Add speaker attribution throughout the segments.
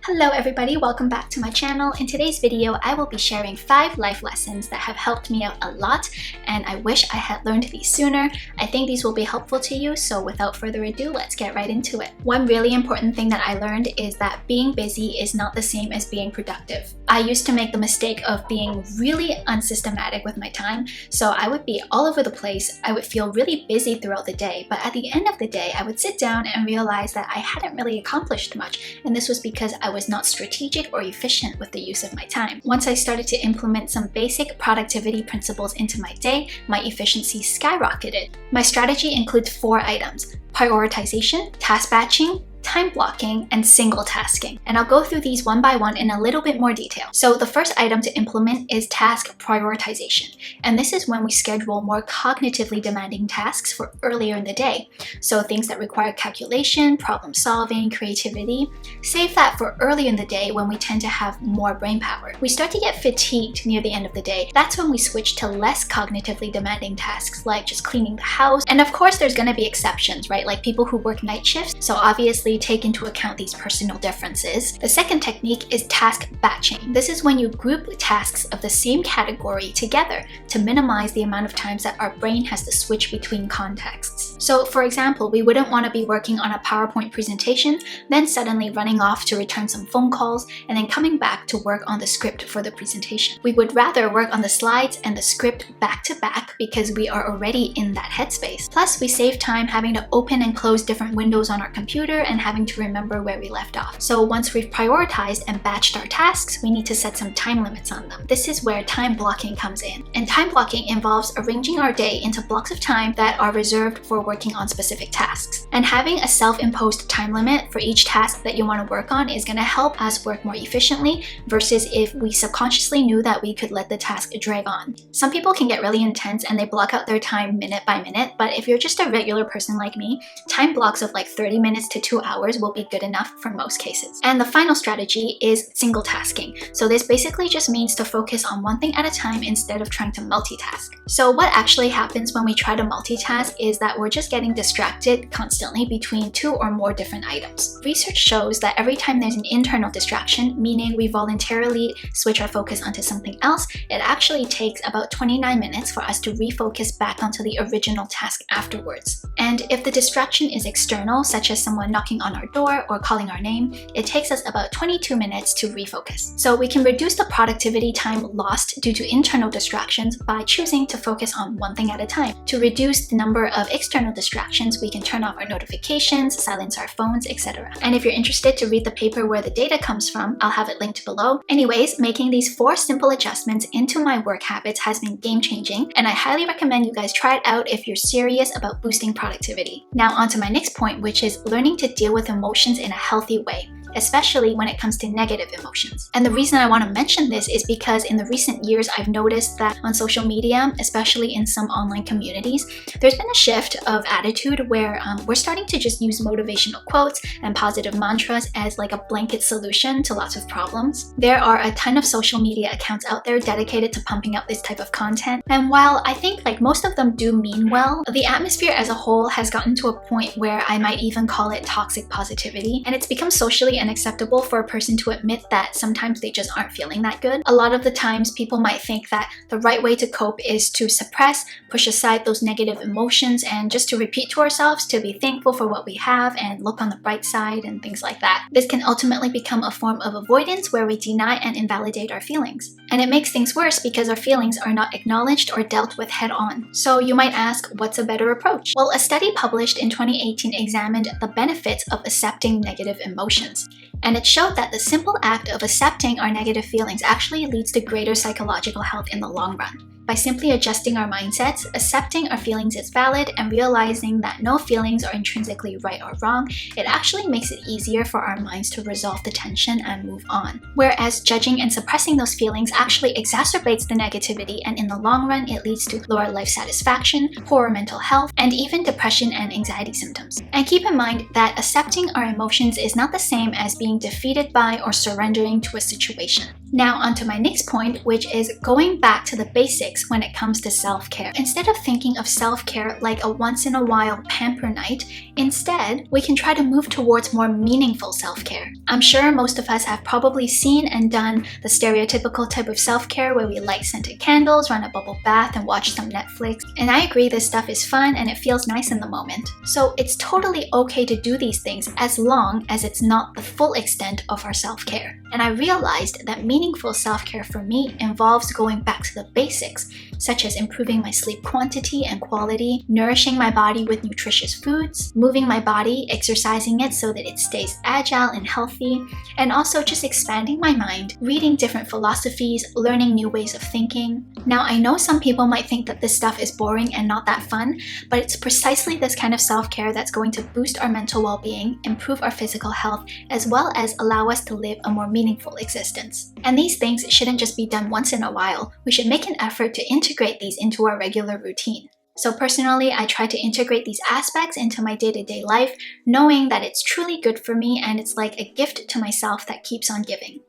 Speaker 1: Hello everybody, welcome back to my channel. In today's video, I will be sharing 5 life lessons that have helped me out a lot, and I wish I had learned these sooner. I think these will be helpful to you, so without further ado, let's get right into it. One really important thing that I learned is that being busy is not the same as being productive. I used to make the mistake of being really unsystematic with my time, so I would be all over the place. I would feel really busy throughout the day, but at the end of the day, I would sit down and realize that I hadn't really accomplished much, and this was because I was not strategic or efficient with the use of my time. Once I started to implement some basic productivity principles into my day, my efficiency skyrocketed. My strategy includes 4 items: prioritization, task batching, time blocking, and single tasking. And I'll go through these one by one in a little bit more detail. So the first item to implement is task prioritization. And this is when we schedule more cognitively demanding tasks for earlier in the day. So things that require calculation, problem solving, creativity. Save that for early in the day when we tend to have more brain power. We start to get fatigued near the end of the day. That's when we switch to less cognitively demanding tasks like just cleaning the house. And of course, there's going to be exceptions, right? Like people who work night shifts. So obviously take into account these personal differences. The second technique is task batching. This is when you group tasks of the same category together to minimize the amount of times that our brain has to switch between contexts. So for example, we wouldn't want to be working on a PowerPoint presentation, then suddenly running off to return some phone calls, and then coming back to work on the script for the presentation. We would rather work on the slides and the script back to back because we are already in that headspace. Plus, we save time having to open and close different windows on our computer and having to remember where we left off. So once we've prioritized and batched our tasks, we need to set some time limits on them. This is where time blocking comes in. And time blocking involves arranging our day into blocks of time that are reserved for working on specific tasks. And having a self-imposed time limit for each task that you want to work on is going to help us work more efficiently versus if we subconsciously knew that we could let the task drag on. Some people can get really intense and they block out their time minute by minute, but if you're just a regular person like me, time blocks of like 30 minutes to 2 hours will be good enough for most cases. And the final strategy is single tasking. So this basically just means to focus on one thing at a time instead of trying to multitask. So what actually happens when we try to multitask is that we're just getting distracted constantly between 2 or more different items. Research shows that every time there's an internal distraction, meaning we voluntarily switch our focus onto something else, it actually takes about 29 minutes for us to refocus back onto the original task afterwards. And if the distraction is external, such as someone knocking on our door or calling our name, it takes us about 22 minutes to refocus. So we can reduce the productivity time lost due to internal distractions by choosing to focus on one thing at a time. To reduce the number of external distractions, we can turn off our notifications, silence our phones, etc. And if you're interested to read the paper where the data comes from, I'll have it linked below. Anyways, making these 4 simple adjustments into my work habits has been game-changing, and I highly recommend you guys try it out if you're serious about boosting productivity. Now on to my next point, which is learning to deal with emotions in a healthy way, especially when it comes to negative emotions. And the reason I want to mention this is because in the recent years, I've noticed that on social media, especially in some online communities, there's been a shift of attitude where we're starting to just use motivational quotes and positive mantras as like a blanket solution to lots of problems. There are a ton of social media accounts out there dedicated to pumping out this type of content. And while I think like most of them do mean well, the atmosphere as a whole has gotten to a point where I might even call it toxic positivity. And it's become socially unacceptable for a person to admit that sometimes they just aren't feeling that good. A lot of the times people might think that the right way to cope is to suppress, push aside those negative emotions, and just to repeat to ourselves to be thankful for what we have and look on the bright side and things like that. This can ultimately become a form of avoidance where we deny and invalidate our feelings. And it makes things worse because our feelings are not acknowledged or dealt with head on. So you might ask, what's a better approach? Well, a study published in 2018 examined the benefits of accepting negative emotions. And it showed that the simple act of accepting our negative feelings actually leads to greater psychological health in the long run. By simply adjusting our mindsets, accepting our feelings is valid, and realizing that no feelings are intrinsically right or wrong, it actually makes it easier for our minds to resolve the tension and move on. Whereas judging and suppressing those feelings actually exacerbates the negativity, and in the long run, it leads to lower life satisfaction, poorer mental health, and even depression and anxiety symptoms. And keep in mind that accepting our emotions is not the same as being defeated by or surrendering to a situation. Now onto my next point, which is going back to the basics basics when it comes to self-care. Instead of thinking of self-care like a once-in-a-while pamper night, instead, we can try to move towards more meaningful self-care. I'm sure most of us have probably seen and done the stereotypical type of self-care where we light scented candles, run a bubble bath, and watch some Netflix. And I agree this stuff is fun and it feels nice in the moment. So it's totally okay to do these things as long as it's not the full extent of our self-care. And I realized that meaningful self-care for me involves going back to the basics, such as improving my sleep quantity and quality, nourishing my body with nutritious foods, moving my body, exercising it so that it stays agile and healthy, and also just expanding my mind, reading different philosophies, learning new ways of thinking. Now, I know some people might think that this stuff is boring and not that fun, but it's precisely this kind of self-care that's going to boost our mental well-being, improve our physical health, as well as allow us to live a more meaningful existence. And these things shouldn't just be done once in a while. We should make an effort to integrate these into our regular routine. So personally, I try to integrate these aspects into my day-to-day life, knowing that it's truly good for me and it's like a gift to myself that keeps on giving.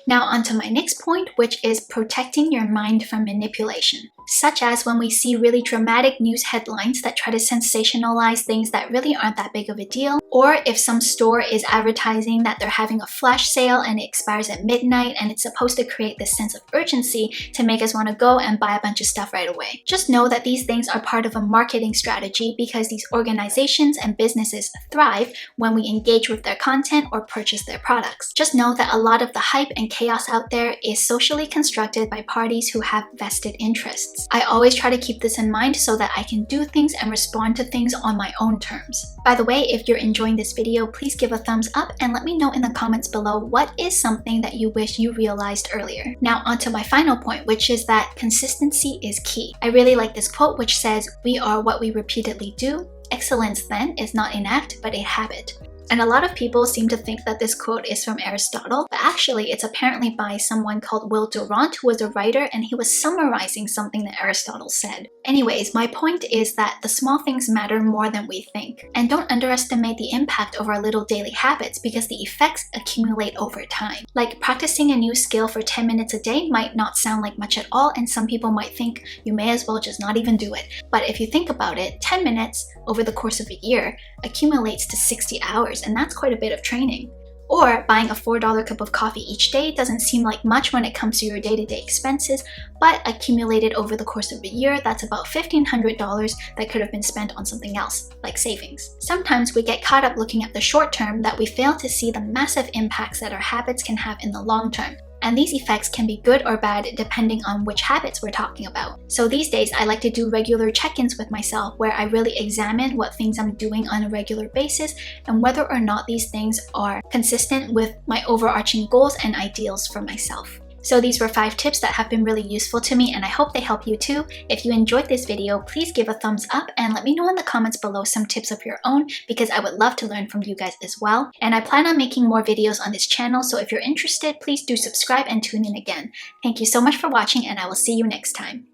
Speaker 1: Now on to my next point, which is protecting your mind from manipulation. Such as when we see really dramatic news headlines that try to sensationalize things that really aren't that big of a deal, or if some store is advertising that they're having a flash sale and it expires at midnight and it's supposed to create this sense of urgency to make us want to go and buy a bunch of stuff right away. Just know that these things are part of a marketing strategy because these organizations and businesses thrive when we engage with their content or purchase their products. Just know that a lot of the hype and chaos out there is socially constructed by parties who have vested interests. I always try to keep this in mind so that I can do things and respond to things on my own terms. By the way, if you're enjoying this video, please give a thumbs up and let me know in the comments below what is something that you wish you realized earlier. Now onto my final point, which is that consistency is key. I really like this quote which says, "We are what we repeatedly do. Excellence then is not an act, but a habit." And a lot of people seem to think that this quote is from Aristotle, but actually it's apparently by someone called Will Durant, who was a writer, and he was summarizing something that Aristotle said. Anyways, my point is that the small things matter more than we think. And don't underestimate the impact of our little daily habits because the effects accumulate over time. Like practicing a new skill for 10 minutes a day might not sound like much at all, and some people might think you may as well just not even do it. But if you think about it, 10 minutes over the course of a year accumulates to 60 hours, and that's quite a bit of training. Or buying a $4 cup of coffee each day doesn't seem like much when it comes to your day-to-day expenses, but accumulated over the course of a year, that's about $1,500 that could have been spent on something else, like savings. Sometimes we get caught up looking at the short term that we fail to see the massive impacts that our habits can have in the long term. And these effects can be good or bad depending on which habits we're talking about. So these days, I like to do regular check-ins with myself where I really examine what things I'm doing on a regular basis and whether or not these things are consistent with my overarching goals and ideals for myself. So these were 5 tips that have been really useful to me and I hope they help you too. If you enjoyed this video, please give a thumbs up and let me know in the comments below some tips of your own because I would love to learn from you guys as well. And I plan on making more videos on this channel, so if you're interested, please do subscribe and tune in again. Thank you so much for watching and I will see you next time.